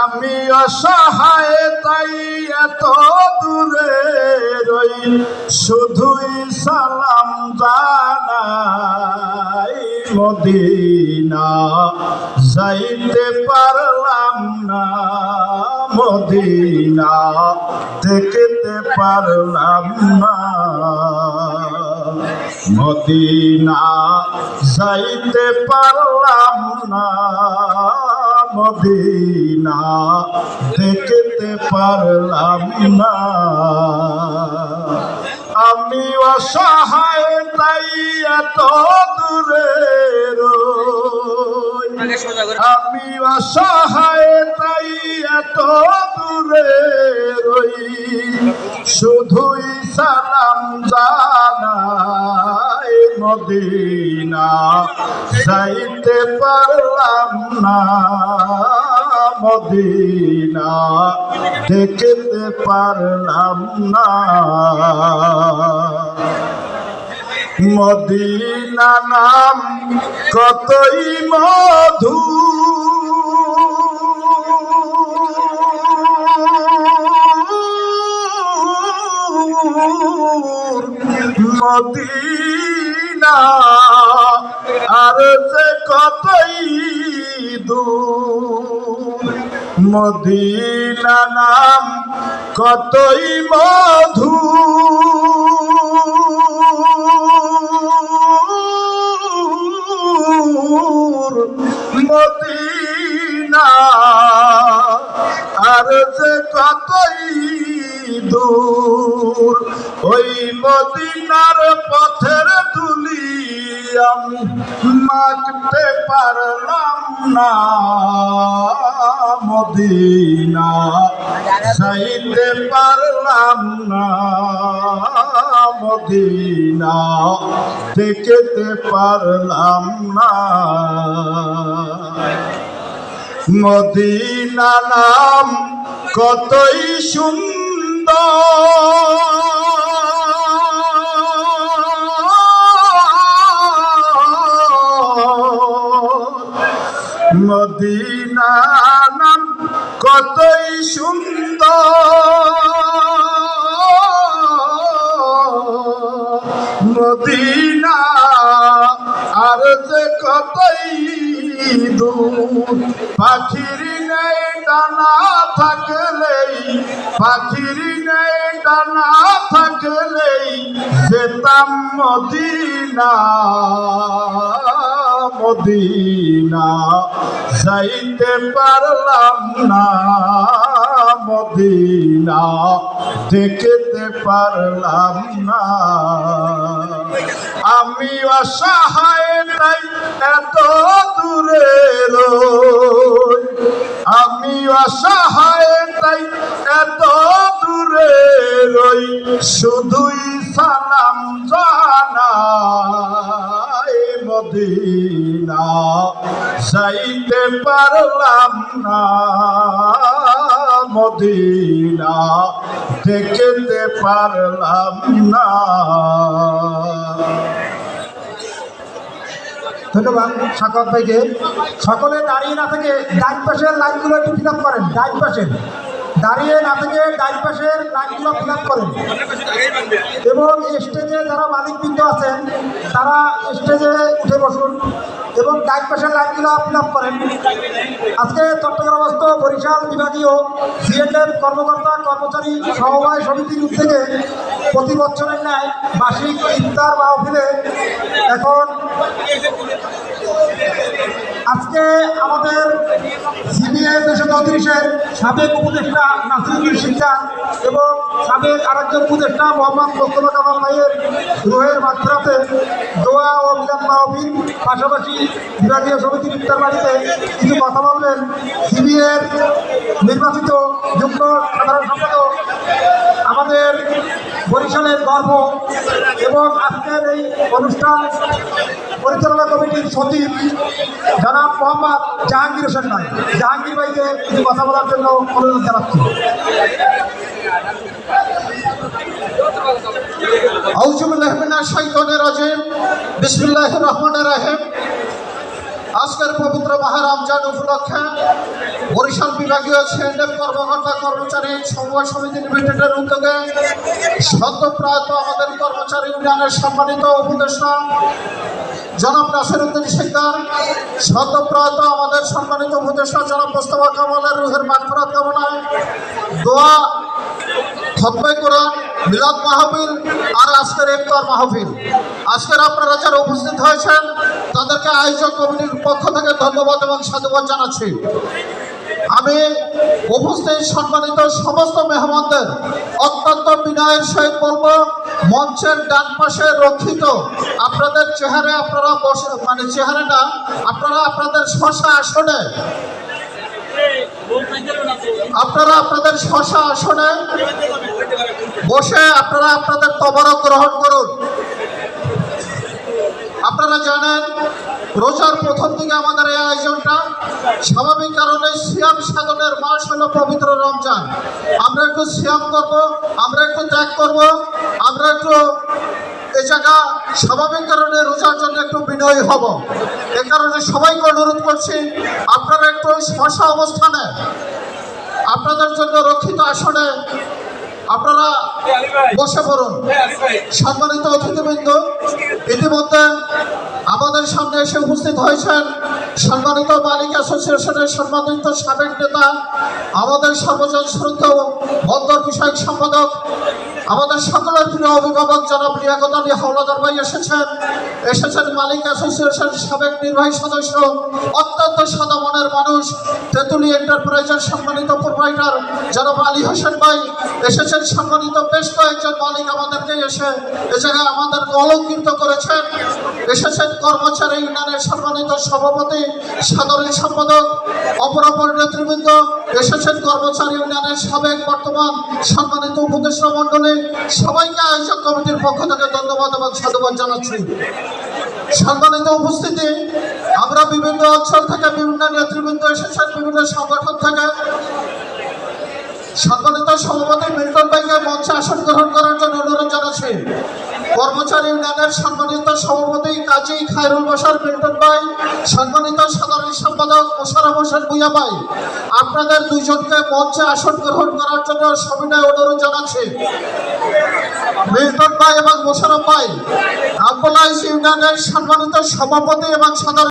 আমি অসহায় তাই এত দূরে রই, শুধুই সালাম জানাই। মদিনা যাইতে পারলাম না, মদিনা দেখতে পারলাম না। মদিনা যাইতে পারলাম না, মদিনা দেখতে পারলাম না। আমি অসহায় তাই এত দূরে রই, আমি অসহায় তাই এত দূরে রই, শুধুই সালাম জানাই। মদিনা যাইতে পারলাম না, মদিনা দেখতে পারলাম না। মদিনা নাম কতই মধু, মদিনা আর যে কতই দূর। মদিনা নাম কতই মধু, মদিনা আর যে কতই দূর। ওই মদিনার পথের ধুলি আমি মাখতে পারলাম না, মদিনা যাইতে পারলাম না, মদিনা দেখতে পারলাম না। মদিনা নাম কতই সুন্দর, মদিনা নাম কতই সুন্দর। মদিনা আর যে কতই দূর। পাখির নেই ডানা থাকলেই, পাখির নেই ডানা থাকলেই যেতাম মদিনা, মদিনা যাইতে পারলাম না, মদিনা দেখতে পারলাম না। আমি অসহায় তাই এত দূরে রই, আমি অসহায় তাই এত দূরে রই, শুধুই সালাম জানাই। মদিনা যাইতে পারলাম না, মদিনা দেখতে পারলাম না। ধন্যবাদ সাকাত ভাইকে। সকলে দাঁড়িয়ে না থেকে ডান পাশের লাইনগুলো একটু ফিল আপ করেন, ডান পাশের দাঁড়িয়ে না থেকে ডান পাশের লাইনগুলো ফিল আপ করেন। এবং স্টেজে যারা মালিকবৃন্দ আছেন তারা স্টেজে উঠে বসুন এবং ডান পাশের লাইনগুলো ফিল আপ করেন। আজকে চট্টগ্রামস্থ বরিশাল বিভাগীয় সিএনএফ কর্মকর্তা কর্মচারী সমবায় সমিতির উদ্যোগে প্রতি বছরের ন্যায় মাসিক ইফতার মাহফিলে এখন আজকে আমাদের সিবিএ 234-এর সাবেক উপদেষ্টা নাসিরুদ্দিন সিকদার এবং সাবেক আরেকজন উপদেষ্টা মোহাম্মদ মোস্তফা কামাল ভাইয়ের রুহের মাগফিরাতে দোয়া ও মিলাদ মাহফিল, পাশাপাশি বিভাগীয় সমিতির ইফতার বাড়িতে কিছু কথা বলবেন সিবিএর নির্বাচিত যুগ্ম সাধারণ সম্পাদক, আমাদের বরিশালের গর্ব এবং আজকের এই অনুষ্ঠান পরিচালনা কমিটির সচিব জনাব মোহাম্মদ জাহাঙ্গীর হোসেন ভাই। জাহাঙ্গীর ভাইকে কিছু কথা বলার জন্য অনুরোধ জানাচ্ছি। আউযু বিল্লাহি মিনাশ শাইতানির রাজিম। বিসমিল্লাহির রহমানির রহিম। আজকের পবিত্র মাহে রমজান উপলক্ষে বরিশাল বিভাগীয় সিএনএফ কর্মকর্তা কর্মচারী সমবায় সমিতি লিমিটেডের উদ্যোগে সদ্যপ্রয়াত আমাদের কর্মচারী ইউনিয়নের সম্মানিত উপদেষ্টা জনাব নাসিরউদ্দিন শিকদার, সদ্যপ্রয়াত আমাদের সম্মানিত উপদেষ্টা জনাব মোস্তফা কামালের রুহের মাগফিরাত কামনায় দোয়া, খতমে কোরআন, মিলাদ মাহফিল আর আজকের ইফতার মাহফিল। আজকের আপনারা যারা উপস্থিত হয়েছেন তাদেরকে আয়োজক কমিটির পক্ষ থেকে ধন্যবাদ এবং সাধুবাদ জানাচ্ছি। আমি উপস্থিত সম্মানিত সমস্ত মেহমানদের অত্যন্ত বিনয়ের সহিত বলবো, মঞ্চের ডান পাশে রক্ষিত আপনাদের চেহারে আপনারা বসে, মানে চেহারে না, আপনারা আপনাদের শশা আসনে বসে আপনারা আপনাদের তবরক গ্রহণ করুন। আপনারা জানেন রোজার প্রথম দিকে আমাদের এই আয়োজনটা স্বাভাবিক কারণে সিয়াম সাধনের মাস হলো পবিত্র রমজান। আমরা একটু সিয়াম করব, আমরা একটু ত্যাগ করব, আমরা একটু এই জায়গা স্বাভাবিক কারণে রোজার জন্য একটু বিনয়ী হব। এ কারণে সবাইকে অনুরোধ করছি আপনারা একটু শশা অবস্থানে আপনাদের জন্য রক্ষিত আসনে আপনারা বসে পড়ুন। সম্মানিত অতিথিবৃন্দ, ইতিমধ্যে আমাদের সামনে এসে উপস্থিত হয়েছেন সম্মানিত মালিক অ্যাসোসিয়েশনের সম্মানিত সাবেক নেতা, আমাদের সর্বজন শ্রদ্ধেয় বন্দর বিষয়ক সম্পাদক, আমাদের সকলের প্রিয় অভিভাবক জনাব লিয়াকত আলী হাওলাদার ভাই এসেছেন মালিক অ্যাসোসিয়েশন সাবেক নির্বাহী সদস্য, অত্যন্ত সাদা মনের মানুষ, তেঁতুলি এন্টারপ্রাইজের সম্মানিত প্রোপাইটার জনাব আলী হোসেন ভাই এসেছেন। সম্মানিত বেশ কয়েকজন মালিক আমাদেরকে এসে এ জায়গায় আমাদেরকে অলঙ্কৃত করেছেন। এসেছেন কর্মচারী ইউনিয়নের সম্মানিত সভাপতি, সাধারণ সম্পাদক, অপরাপর নেতৃবৃন্দ, এসেছেন কর্মচারী ইউনিয়নের সাবেক বর্তমান সম্মানিত উপদেষ্টা মণ্ডলী। সবাইকে আয়োজক কমিটির পক্ষ থেকে ধন্যবাদ এবং সাধুবাদ জানাচ্ছি। সম্মানিত উপস্থিতি, আমরা বিভিন্ন অঞ্চল থেকে বিভিন্ন নেতৃবৃন্দ এসেছেন, বিভিন্ন সংগঠন থেকে। সম্মানিত সভাপতি মিল্টন ভাইকে মঞ্চে আসন গ্রহণ করার জন্য অনুরোধ জানাচ্ছি। কর্মচারী ইউনিয়নের সম্মানিত সভাপতি কাজী খায়রুল বাশার মিল্টন ভাই, সম্মানিত সাধারণ সম্পাদক মোশাররফ হোসেন ভূঁইয়া ভাই, আপনাদের দুইজনকে মঞ্চে আসন গ্রহণ করার জন্য সবিনয় অনুরোধ জানাচ্ছি। মিল্টন ভাই এবং মোশাররফ ভাই, আব্দুল্লাহ ইউনিয়নের সম্মানিত সভাপতি এবং সাধারণ